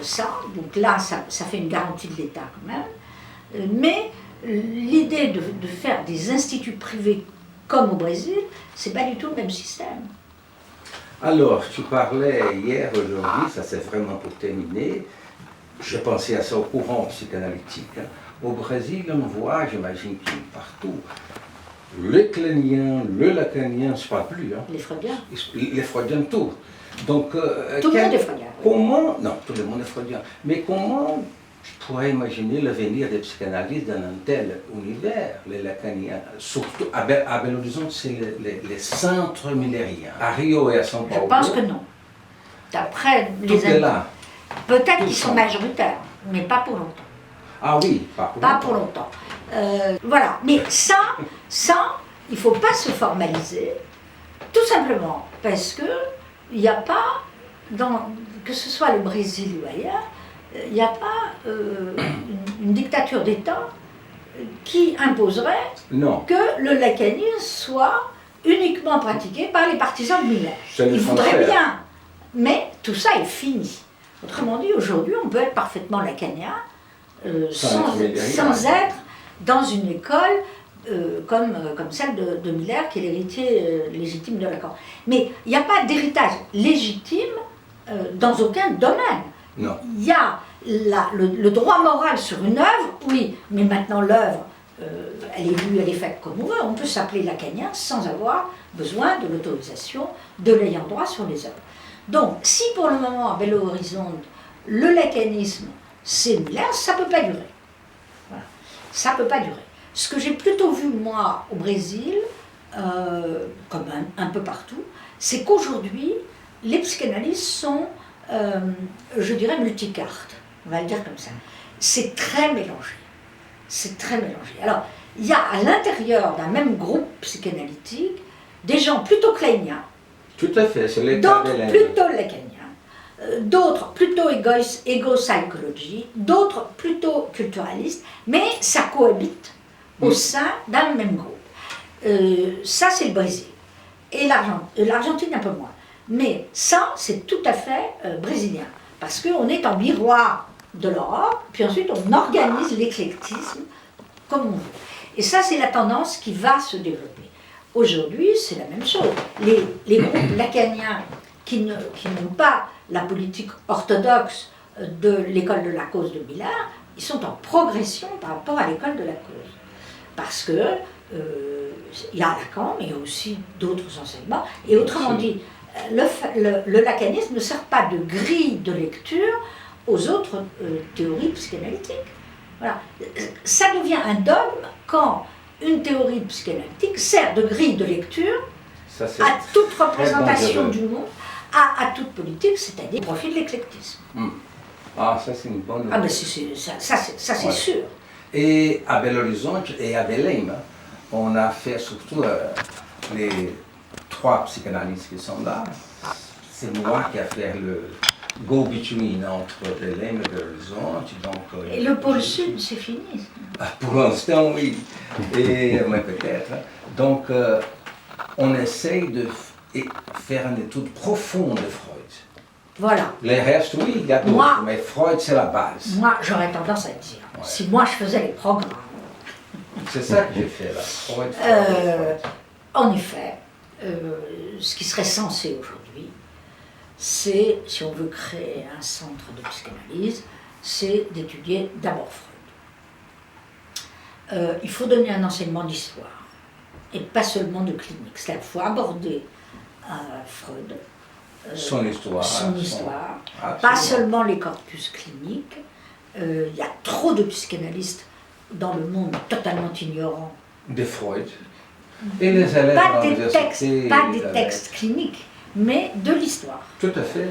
ça, donc là, ça fait une garantie de l'État quand même. Mais l'idée de faire des instituts privés comme au Brésil, c'est pas du tout le même système. Alors, tu parlais hier, aujourd'hui, ça c'est vraiment pour terminer, je pensais à ça au courant psychanalytique. Au Brésil, on voit, j'imagine qu'il partout, le clénien, le lacanien, je ne parle plus. Les freudiens. Les freudiens, tout. Donc, tout le monde est freudien. Comment, non, tout le monde est freudien, mais comment je pourrais imaginer l'avenir des psychanalystes dans un tel univers, les lacaniens, surtout à Belo Horizonte, c'est les centres millériens. À Rio et à São Paulo. Je pense que non. D'après les amis. Là. Peut-être qu'ils sont majoritaires, mais pas pour longtemps. Ah oui, pas pour longtemps. Voilà, mais ça, il ne faut pas se formaliser, tout simplement parce que il n'y a pas, que ce soit le Brésil ou ailleurs, il n'y a pas une dictature d'État qui imposerait que le lacanisme soit uniquement pratiqué par les partisans de Miller. Il voudrait bien, mais tout ça est fini. Autrement dit, aujourd'hui, on peut être parfaitement lacanien sans être dans une école comme celle de Miller, qui est l'héritier légitime de Lacan. Mais il n'y a pas d'héritage légitime dans aucun domaine. Non. Il y a le droit moral sur une œuvre, oui, mais maintenant l'œuvre, elle est lue, elle est faite comme on veut. On peut s'appeler lacanien sans avoir besoin de l'autorisation de l'ayant droit sur les œuvres. Donc, si pour le moment, à Belo Horizonte, le lacanisme, c'est Miller, ça ne peut pas durer. Voilà. Ça ne peut pas durer. Ce que j'ai plutôt vu, moi, au Brésil, comme un peu partout, c'est qu'aujourd'hui, les psychanalystes sont, je dirais, multicartes. on va le dire comme ça. C'est très mélangé. C'est très mélangé. Alors, il y a à l'intérieur d'un même groupe psychanalytique des gens plutôt kleiniens, Tout à fait, c'est les d'autres plutôt lacaniens, d'autres plutôt ego-psychologie, d'autres plutôt culturalistes, mais ça cohabite au sein d'un même groupe. Ça, c'est le Brésil. Et l'Argentine un peu moins. Mais ça, c'est tout à fait brésilien. Parce qu'on est en miroir de l'Europe, puis ensuite on organise l'éclectisme comme on veut. Et ça, c'est la tendance qui va se développer. Aujourd'hui, c'est la même chose. Les groupes lacaniens qui n'ont pas la politique orthodoxe de l'école de la cause de Miller, ils sont en progression par rapport à l'école de la cause. Parce que il y a Lacan, mais il y a aussi d'autres enseignements. Et autrement dit, le lacanisme ne sert pas de grille de lecture aux autres théories psychanalytiques. Voilà. Ça devient un dogme quand une théorie psychanalytique sert de grille de lecture à toute représentation du monde, à toute politique, c'est-à-dire au profit de l'éclectisme. Ah, ça c'est une bonne nouvelle. Ah, mais ça c'est sûr. Et à Belo Horizonte et à Belém, on a fait surtout les 3 psychanalystes qui sont là. C'est moi qui ai fait le go-between entre Belém et Belo Horizonte. Donc, et le pôle sud, c'est fini. Pour l'instant, oui. Et mais peut-être. Donc, on essaye de faire une étude profonde de Freud. Voilà. Les restes, oui, il y a d'autres, mais Freud, c'est la base. Moi, j'aurais tendance à dire, si moi je faisais les programmes. C'est ça que j'ai fait là. Freud, en effet, ce qui serait censé aujourd'hui, c'est, si on veut créer un centre de psychanalyse, c'est d'étudier d'abord Freud. Il faut donner un enseignement d'histoire, et pas seulement de clinique. C'est-à-dire qu'il faut aborder Freud, son histoire, pas seulement les corpus cliniques. Il y a trop de psychanalystes dans le monde totalement ignorants de Freud. Et les élèves pas des textes cliniques, mais de l'histoire. Tout à fait.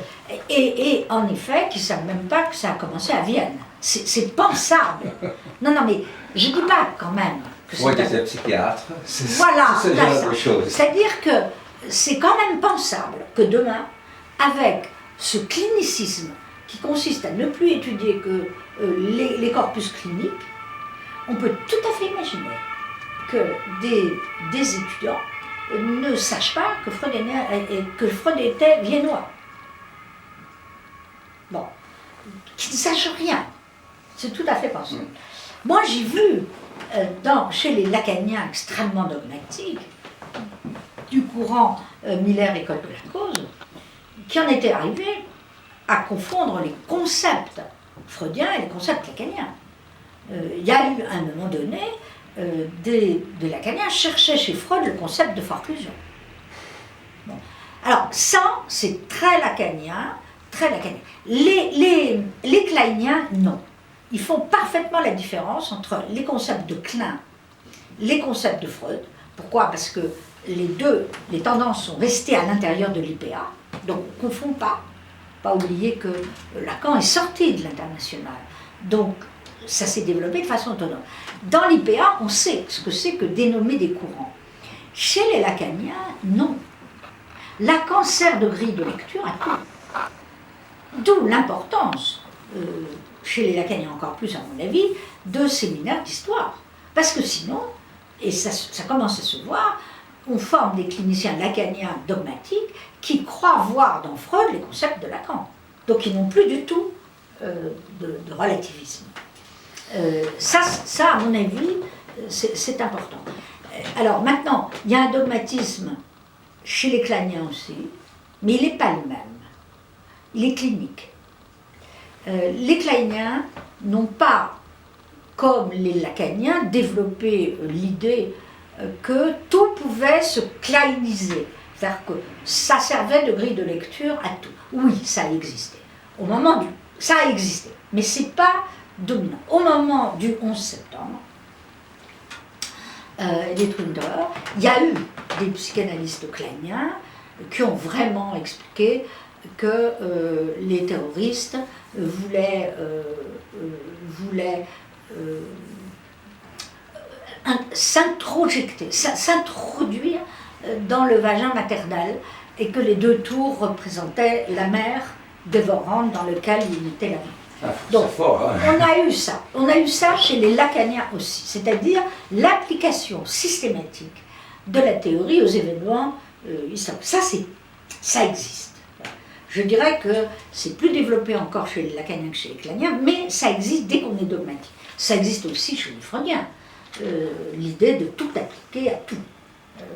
Et en effet, qui ne savent même pas que ça a commencé à Vienne. C'est pensable. Non, mais je ne dis pas quand même que Freud était psychiatre. Voilà, c'est ce genre de choses. C'est-à-dire que c'est quand même pensable que demain, avec ce clinicisme qui consiste à ne plus étudier que les corpus cliniques, on peut tout à fait imaginer que des étudiants ne sachent pas que Freud était viennois. Bon, qui ne sachent rien. C'est tout à fait possible. Moi, j'ai vu chez les lacaniens extrêmement dogmatiques, du courant Miller École de la cause, qui en étaient arrivés à confondre les concepts freudiens et les concepts lacaniens. Il y a eu, à un moment donné, des lacaniens cherchaient chez Freud le concept de forclusion. Bon. Alors, ça, c'est très lacanien, très lacanien. Les kleiniens, non. Ils font parfaitement la différence entre les concepts de Klein, les concepts de Freud. Pourquoi ? Parce que les tendances sont restées à l'intérieur de l'IPA, donc on ne confond pas. Pas oublier que Lacan est sorti de l'international. Donc, ça s'est développé de façon autonome. Dans l'IPA, on sait ce que c'est que dénommer des courants. Chez les lacaniens, non. Lacan sert de grille de lecture à tout. D'où l'importance, chez les lacaniens encore plus à mon avis, de séminaires d'histoire. Parce que sinon, et ça commence à se voir, on forme des cliniciens lacaniens dogmatiques qui croient voir dans Freud les concepts de Lacan. Donc ils n'ont plus du tout de relativisme. Ça, à mon avis, c'est important. Alors maintenant, il y a un dogmatisme chez les kleiniens aussi, mais il n'est pas le même. Il est clinique. Les kleiniens n'ont pas, comme les lacaniens, développé l'idée que tout pouvait se kleiniser. C'est-à-dire que ça servait de grille de lecture à tout. Oui, ça a existé. Ça a existé, mais ce n'est pas dominant. Au moment du 11 septembre, des Twinder, il y a eu des psychanalystes kleiniens qui ont vraiment expliqué que les terroristes voulaient s'introduire dans le vagin maternel et que les deux tours représentaient la mère dévorante dans laquelle il mettait la vie. Donc, fort, hein. on a eu ça chez les lacaniens aussi, c'est-à-dire l'application systématique de la théorie aux événements historiques. Ça existe. Je dirais que c'est plus développé encore chez les lacaniens que chez les claniens, mais ça existe dès qu'on est dogmatique. Ça existe aussi chez les freudiens, l'idée de tout appliquer à tout.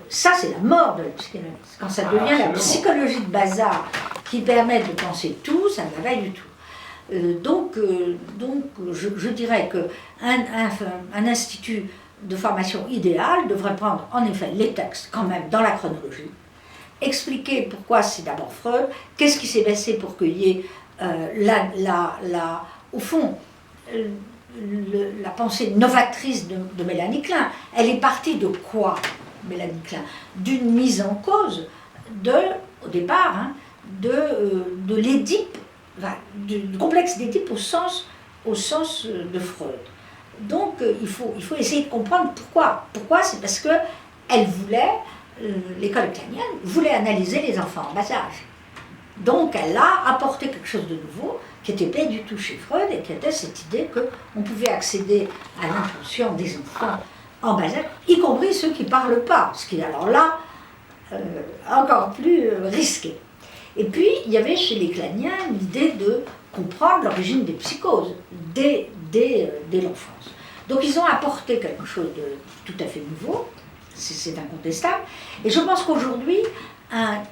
Ça, c'est la mort de la psychanalyse. Quand ça devient la psychologie de bazar qui permet de penser tout, ça ne va pas du tout. Donc, je dirais qu'un institut de formation idéal devrait prendre en effet les textes quand même dans la chronologie, expliquer pourquoi c'est d'abord Freud, qu'est-ce qui s'est passé pour qu'il y ait au fond la pensée novatrice de Mélanie Klein. Elle est partie de quoi, Mélanie Klein? D'une mise en cause au départ, hein, de l'Édipe, du complexe d'Édipe au sens de Freud. Donc il faut essayer de comprendre pourquoi. Pourquoi? C'est parce que elle voulait, l'école kleinienne voulait analyser les enfants en bas âge. Donc elle a apporté quelque chose de nouveau qui n'était pas du tout chez Freud et qui était cette idée qu'on pouvait accéder à l'inconscient des enfants en bas âge, y compris ceux qui ne parlent pas, ce qui est alors là encore plus risqué. Et puis il y avait chez les kleiniens l'idée de comprendre l'origine des psychoses dès l'enfance. Donc ils ont apporté quelque chose de tout à fait nouveau, c'est incontestable, et je pense qu'aujourd'hui, un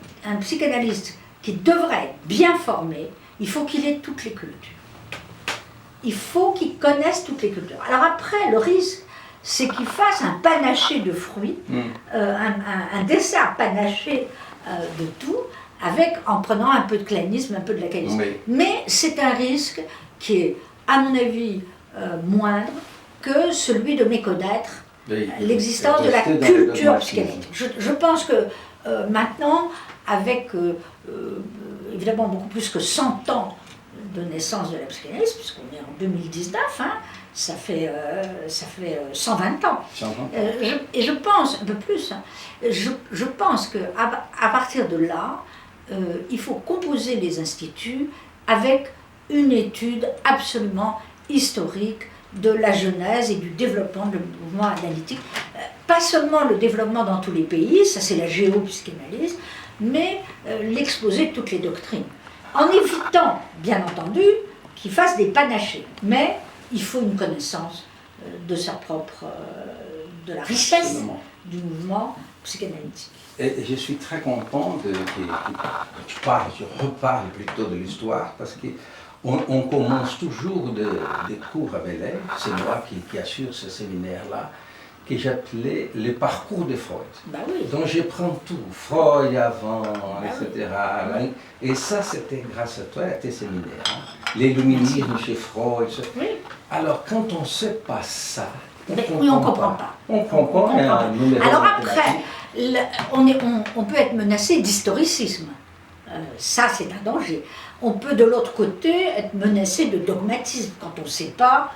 psychanalyste qui devrait être bien formé, il faut qu'il ait toutes les cultures. Il faut qu'il connaisse toutes les cultures. Alors après, le risque, c'est qu'il fasse un panaché de fruits, un dessert panaché de tout, en prenant un peu de kleinisme, un peu de lacanisme. Oui. Mais c'est un risque qui est, à mon avis, moindre que celui de méconnaître l'existence de la culture psychanalytique. Je pense que maintenant, avec évidemment beaucoup plus que 100 ans de naissance de la psychanalyse, puisqu'on est en 2019, hein, ça fait 120 ans. Et je pense, un peu plus, hein, je pense qu'à partir de là, il faut composer les instituts avec une étude absolument historique de la genèse et du développement du mouvement analytique. Pas seulement le développement dans tous les pays, ça c'est la géopsychanalyse, mais l'exposé de toutes les doctrines. En évitant, bien entendu, qu'il fasse des panachés. Mais il faut une connaissance de de la richesse du mouvement psychanalytique. Et je suis très content que tu reparles plutôt de l'histoire, parce qu'on commence toujours des cours à Bel-Air, c'est moi qui assure ce séminaire-là, que j'appelais le parcours de Freud. Bah oui. Donc je prends tout, Freud avant, etc. Oui. Et ça, c'était grâce à toi, à tes séminaires. Hein. L'illuminisme chez Freud. Oui. Alors quand on ne sait pas ça, on ne comprend pas. On comprend pas. Alors après, on peut être menacé d'historicisme. Ça, c'est un danger. On peut, de l'autre côté, être menacé de dogmatisme quand on ne sait pas.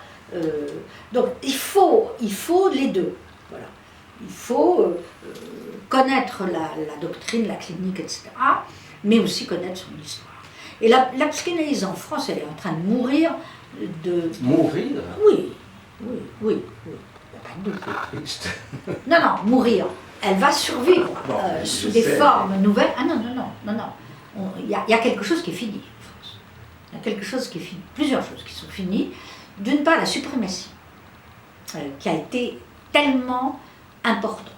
Donc, il faut les deux. Voilà. Il faut connaître la doctrine, la clinique, etc., mais aussi connaître son histoire. Et la psychanalyse en France, elle est en train de mourir de... Mourir? Oui. Il n'y a pas de doute. C'est triste. Non, mourir. Elle va survivre sous des formes nouvelles. Ah non. Il y a quelque chose qui est fini en France. Il y a quelque chose qui est fini. Plusieurs choses qui sont finies. D'une part, la suprématie, qui a été tellement importante.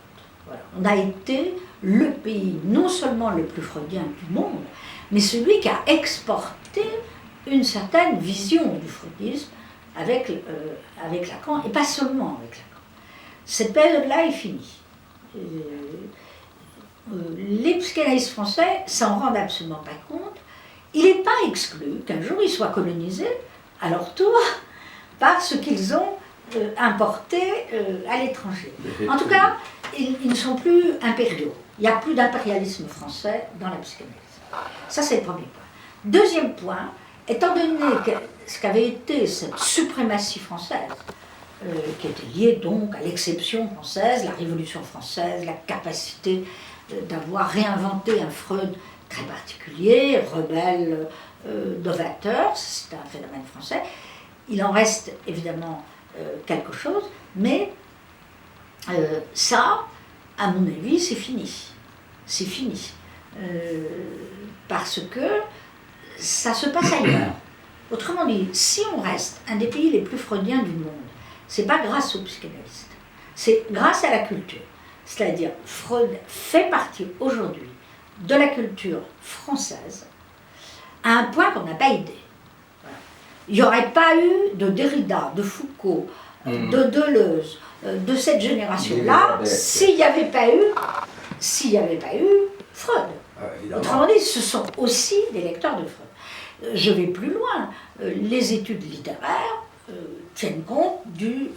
Voilà. On a été le pays, non seulement le plus freudien du monde, mais celui qui a exporté une certaine vision du freudisme avec Lacan, et pas seulement avec Lacan. Cette période-là est finie. Les psychanalystes français s'en rendent absolument pas compte. Il n'est pas exclu qu'un jour ils soient colonisés à leur tour par ce qu'ils ont importé à l'étranger. En tout cas, ils ne sont plus impériaux. Il n'y a plus d'impérialisme français dans la psychanalyse. Ça, c'est le premier point. Deuxième point, étant donné que ce qu'avait été cette suprématie française, qui était liée donc à l'exception française, la Révolution française, la capacité d'avoir réinventé un Freud très particulier, rebelle, novateur, c'est un phénomène français. Il en reste évidemment quelque chose, mais ça, à mon avis, c'est fini. C'est fini. Parce que ça se passe ailleurs. Autrement dit, si on reste un des pays les plus freudiens du monde, c'est pas grâce aux psychanalystes, c'est grâce à la culture. C'est-à-dire, Freud fait partie aujourd'hui de la culture française à un point qu'on n'a pas idée. Voilà. Il n'y aurait pas eu de Derrida, de Foucault, de Deleuze, de cette génération-là, s'il n'y avait pas eu Freud. Autrement dit, ce sont aussi des lecteurs de Freud. Je vais plus loin. Les études littéraires tiennent compte du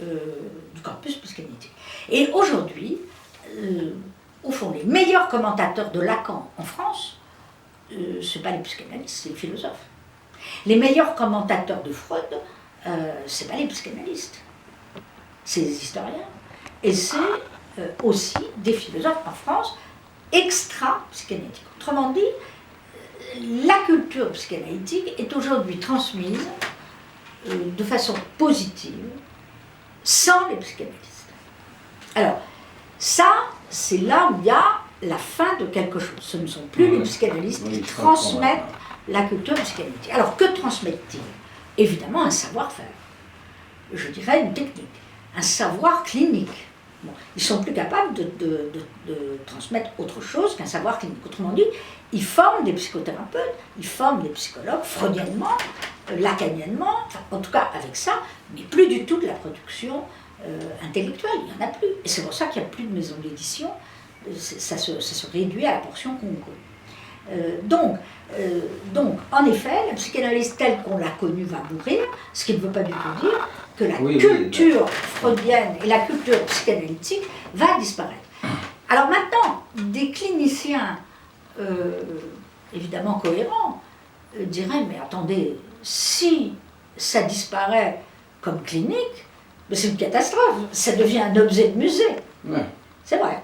corpus psychanalytique. Et aujourd'hui, au fond, les meilleurs commentateurs de Lacan en France, ce ne sont pas les psychanalystes, c'est les philosophes. Les meilleurs commentateurs de Freud, ce ne sont pas les psychanalystes, c'est les historiens. Et c'est aussi des philosophes en France extra-psychanalytiques. Autrement dit, la culture psychanalytique est aujourd'hui transmise de façon positive, sans les psychanalystes. Alors, ça, c'est là où il y a la fin de quelque chose. Ce ne sont plus les psychanalystes qui transmettent la culture psychanalytique. Alors, que transmettent-ils? Évidemment, un savoir-faire. Je dirais une technique, un savoir clinique. Bon, ils sont plus capables de transmettre autre chose qu'un savoir clinique. Autrement dit, ils forment des psychothérapeutes, ils forment des psychologues, freudiennement, lacaniennement, enfin, en tout cas avec ça, mais plus du tout de la production intellectuelle, il n'y en a plus. Et c'est pour ça qu'il n'y a plus de maisons d'édition, ça se réduit à la portion qu'on donc, en effet, la psychanalyse telle qu'on l'a connue va mourir, ce qui ne veut pas du tout dire que la culture freudienne et la culture psychanalytique va disparaître. Alors maintenant, des cliniciens évidemment cohérents diraient, mais attendez, si ça disparaît comme clinique, c'est une catastrophe, ça devient un objet de musée. Ouais. C'est vrai.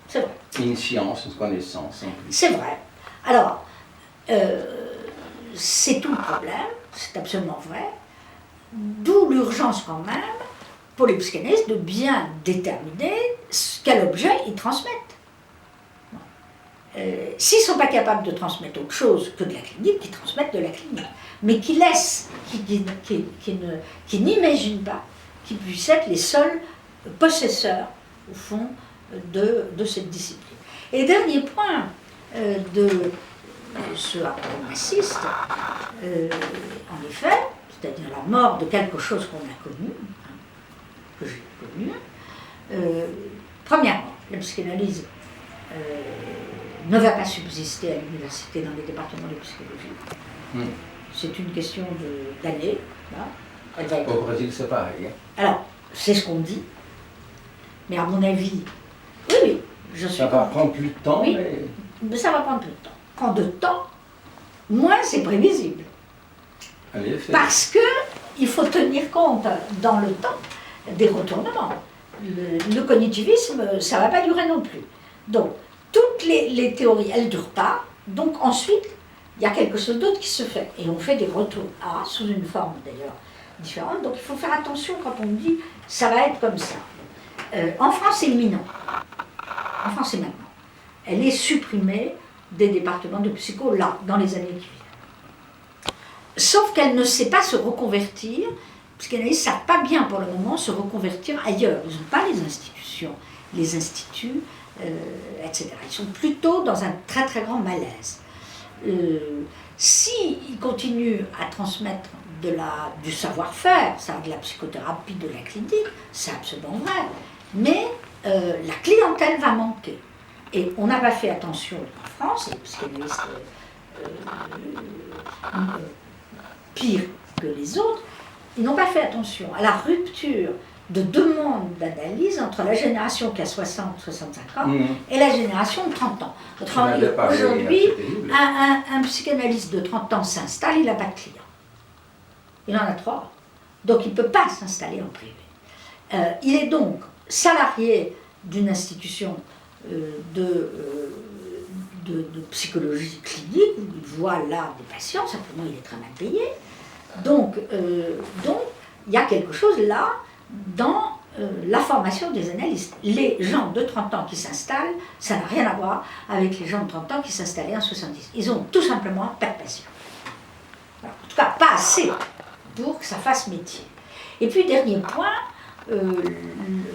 C'est vrai. Une science, une connaissance. C'est vrai. Alors, c'est tout le problème, c'est absolument vrai, d'où l'urgence quand même pour les psychanalystes de bien déterminer quel objet ils transmettent. S'ils ne sont pas capables de transmettre autre chose que de la clinique, ils transmettent de la clinique, mais qui laissent, qui n'imaginent pas qu'ils puissent être les seuls possesseurs, au fond, de cette discipline. Et dernier point de ce à quoi on assiste, en effet, c'est-à-dire la mort de quelque chose qu'on a connu, que j'ai connu, premièrement, la psychanalyse ne va pas subsister à l'université dans les départements de psychologie. C'est une question d'années. Elle va être... Au Brésil, c'est pareil. Alors, c'est ce qu'on dit, mais à mon avis, oui, je suis... Ça va prendre plus de temps, oui, mais ça va prendre plus de temps. Prend de temps, moins c'est prévisible. Parce qu'il faut tenir compte dans le temps des retournements. Le cognitivisme, ça ne va pas durer non plus. Donc, toutes les théories, elles ne durent pas. Donc ensuite, il y a quelque chose d'autre qui se fait. Et on fait des retours, sous une forme d'ailleurs différente. Donc il faut faire attention quand on dit ça va être comme ça. En France, c'est imminent. En France, c'est maintenant. Elle est supprimée des départements de psycho, là, dans les années qui viennent. Sauf qu'elle ne sait pas se reconvertir, parce qu'elles ne savent pas bien pour le moment se reconvertir ailleurs. Ils n'ont pas les institutions, les instituts, etc. Ils sont plutôt dans un très très grand malaise. S'ils continuent à transmettre du savoir-faire, ça de la psychothérapie, de la clinique, c'est absolument vrai. Mais la clientèle va manquer. Et on n'a pas fait attention en France, les psychanalystes pire que les autres, ils n'ont pas fait attention à la rupture de demande d'analyse entre la génération qui a 60-65 ans et la génération de 30 ans. Aujourd'hui, un psychanalyste de 30 ans s'installe, il n'a pas de clients. Il en a 3. Donc il ne peut pas s'installer en privé. Il est donc salarié d'une institution de psychologie clinique, où il voit là des patients, simplement il est très mal payé. Donc il y a quelque chose là dans la formation des analystes. Les gens de 30 ans qui s'installent, ça n'a rien à voir avec les gens de 30 ans qui s'installaient en 70. Ils ont tout simplement pas de patients. En tout cas, pas assez pour que ça fasse métier. Et puis, dernier point,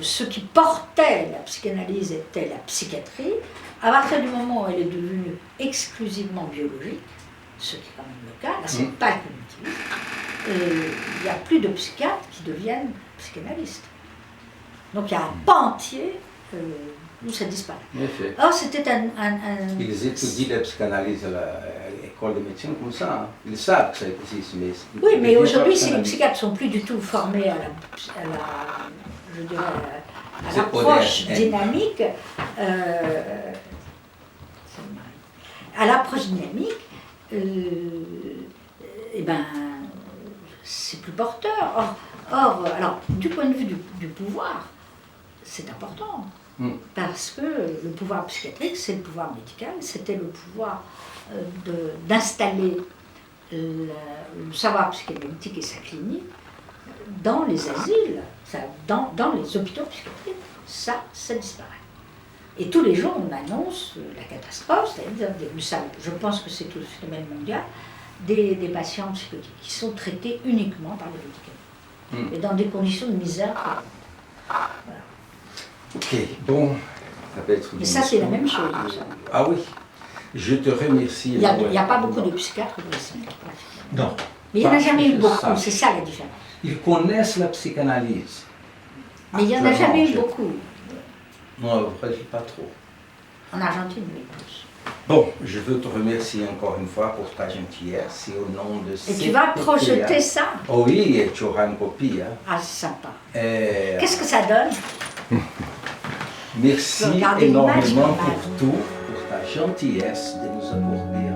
ce qui portait la psychanalyse était la psychiatrie. À partir du moment où elle est devenue exclusivement biologique, ce qui est quand même le cas, là c'est pas cognitif, il n'y a plus de psychiatres qui deviennent psychanalystes. Donc il y a un pan entier où ça disparaît. Or c'était Ils étudient la psychanalyse à l'école de médecine comme ça, hein. Ils savent que ça existe. Mais oui, mais aujourd'hui, si les psychiatres ne sont plus du tout formés à l'approche dynamique, eh ben, c'est plus porteur. Or, alors, du point de vue du pouvoir, c'est important. Parce que le pouvoir psychiatrique, c'est le pouvoir médical, c'était le pouvoir d'installer le savoir psychanalytique et sa clinique dans les asiles, dans les hôpitaux psychiatriques. Ça disparaît. Et tous les jours, on annonce la catastrophe, c'est-à-dire, je pense que c'est tout le phénomène mondial, des patients psychotiques qui sont traités uniquement par les médicaments. Et dans des conditions de misère. Voilà. Ok, bon, ça peut être... Mais ça, c'est la même chose. Ah oui, je te remercie. Il n'y a pas beaucoup de psychiatres ici. Non. Mais il n'y en a jamais eu beaucoup, c'est ça la différence. Ils connaissent la psychanalyse. Mais il n'y en a jamais eu beaucoup. Non, en vrai, pas trop. En Argentine, oui, plus. Bon, je veux te remercier encore une fois pour ta gentillesse et au nom de Et tu vas projeter ça? Oh oui, et tu auras une copie. Hein. Ah, c'est sympa. Qu'est-ce que ça donne? Merci énormément pour tout, pour ta gentillesse de nous accorder